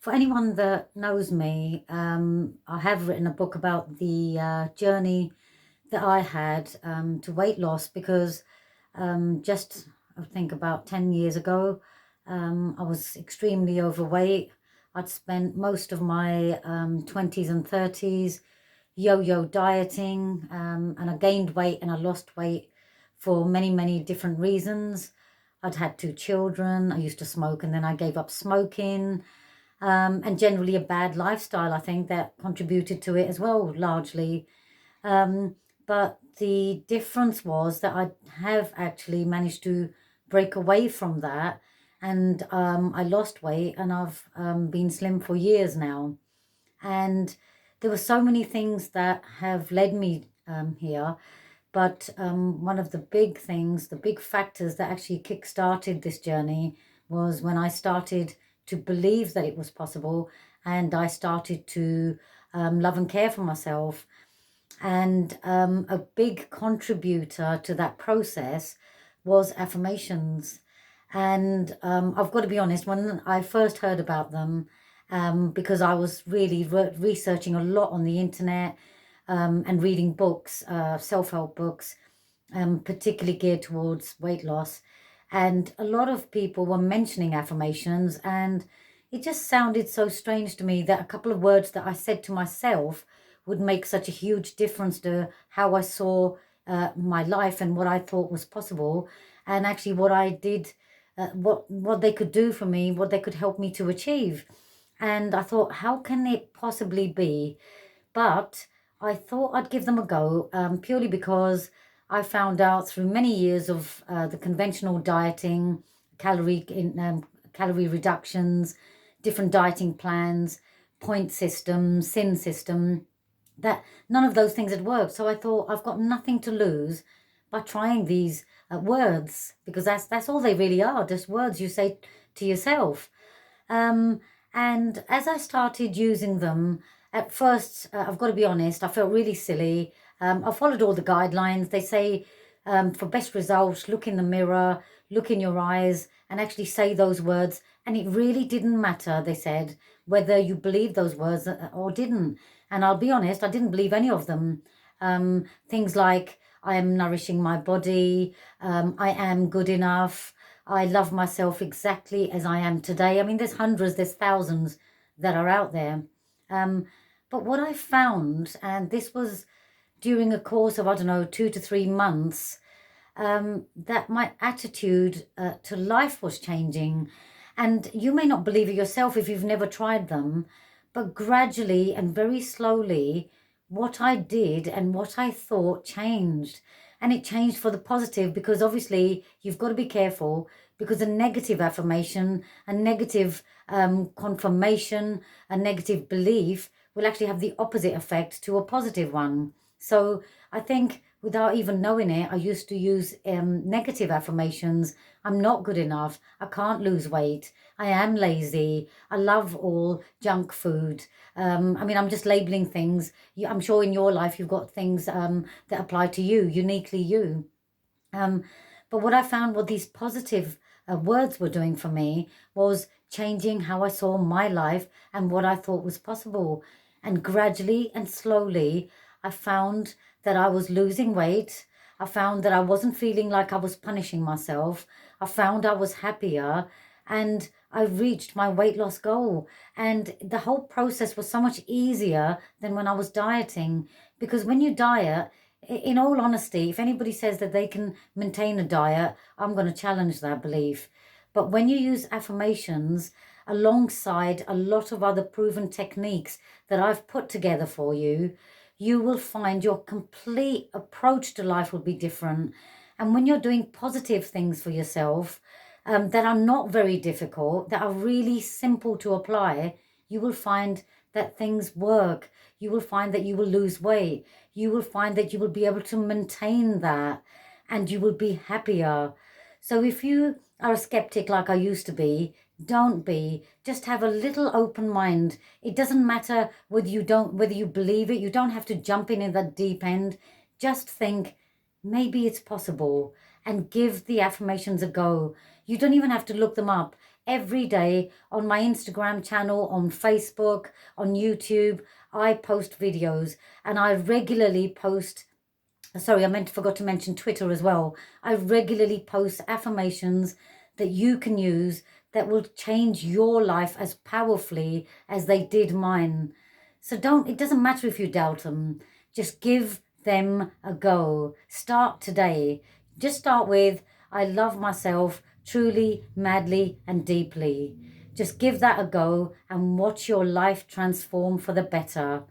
For anyone that knows me, I have written a book about the journey that I had to weight loss because just I think about 10 years ago, I was extremely overweight. I'd spent most of my 20s and 30s yo-yo dieting, and I gained weight and I lost weight for many, many different reasons. I'd had two children. I used to smoke and then I gave up smoking, and generally a bad lifestyle, I think, that contributed to it as well, largely. Um, but the difference was that I have actually managed to break away from that, and I lost weight, and I've been slim for years now. And there were so many things that have led me here. But one of the big things, the big factors that actually kick-started this journey was when I started to believe that it was possible, and I started to love and care for myself. And a big contributor to that process was affirmations. And I've got to be honest, when I first heard about them, because I was really researching a lot on the internet, and reading books, self-help books, particularly geared towards weight loss. And a lot of people were mentioning affirmations, and it just sounded so strange to me that a couple of words that I said to myself would make such a huge difference to how I saw my life and what I thought was possible, and actually what I did, what they could do for me, what they could help me to achieve. And I thought, how can it possibly be? But I thought I'd give them a go, purely because I found out through many years of the conventional dieting, calorie reductions, different dieting plans, point system, sin system, that none of those things had worked. So I thought I've got nothing to lose by trying these words, because that's all they really are, just words you say to yourself. Um, and as I started using them, at first, I've got to be honest, I felt really silly. I followed all the guidelines. They say, for best results, look in the mirror, look in your eyes, and actually say those words. And it really didn't matter, they said, whether you believed those words or didn't. And I'll be honest, I didn't believe any of them. Things like, I am nourishing my body, I am good enough, I love myself exactly as I am today. I mean, there's hundreds, there's thousands that are out there. Um, but what I found, and this was during a course of, I don't know, 2 to 3 months, that my attitude to life was changing. And you may not believe it yourself if you've never tried them, but gradually and very slowly, what I did and what I thought changed. And it changed for the positive, because obviously you've got to be careful, because a negative affirmation, a negative confirmation, a negative belief will actually have the opposite effect to a positive one. So I think without even knowing it, I used to use negative affirmations. I'm not good enough. I can't lose weight. I am lazy. I love all junk food. I mean, I'm just labeling things. I'm sure in your life you've got things that apply to you, uniquely you. Um, but what I found, what these positive words were doing for me, was changing how I saw my life and what I thought was possible. And gradually and slowly, I found that I was losing weight. I found that I wasn't feeling like I was punishing myself. I found I was happier, and I reached my weight loss goal. And the whole process was so much easier than when I was dieting. Because when you diet, in all honesty, if anybody says that they can maintain a diet, I'm going to challenge that belief. But when you use affirmations alongside a lot of other proven techniques that I've put together for you, you will find your complete approach to life will be different. And when you're doing positive things for yourself, that are not very difficult, that are really simple to apply, you will find that things work. You will find that you will lose weight. You will find that you will be able to maintain that, and you will be happier. So if you are a skeptic like I used to be, don't be. Just have a little open mind. It doesn't matter whether you believe it. You don't have to jump in that deep end. Just think, maybe it's possible, and give the affirmations a go. You don't even have to look them up. every day on my Instagram channel, on Facebook, on YouTube. I post videos, and I regularly post, sorry, forgot to mention Twitter as well. I regularly post affirmations that you can use that will change your life as powerfully as they did mine. So it doesn't matter if you doubt them. Just give them a go. Start today. Just start with, I love myself truly, madly, and deeply. Just give that a go and watch your life transform for the better.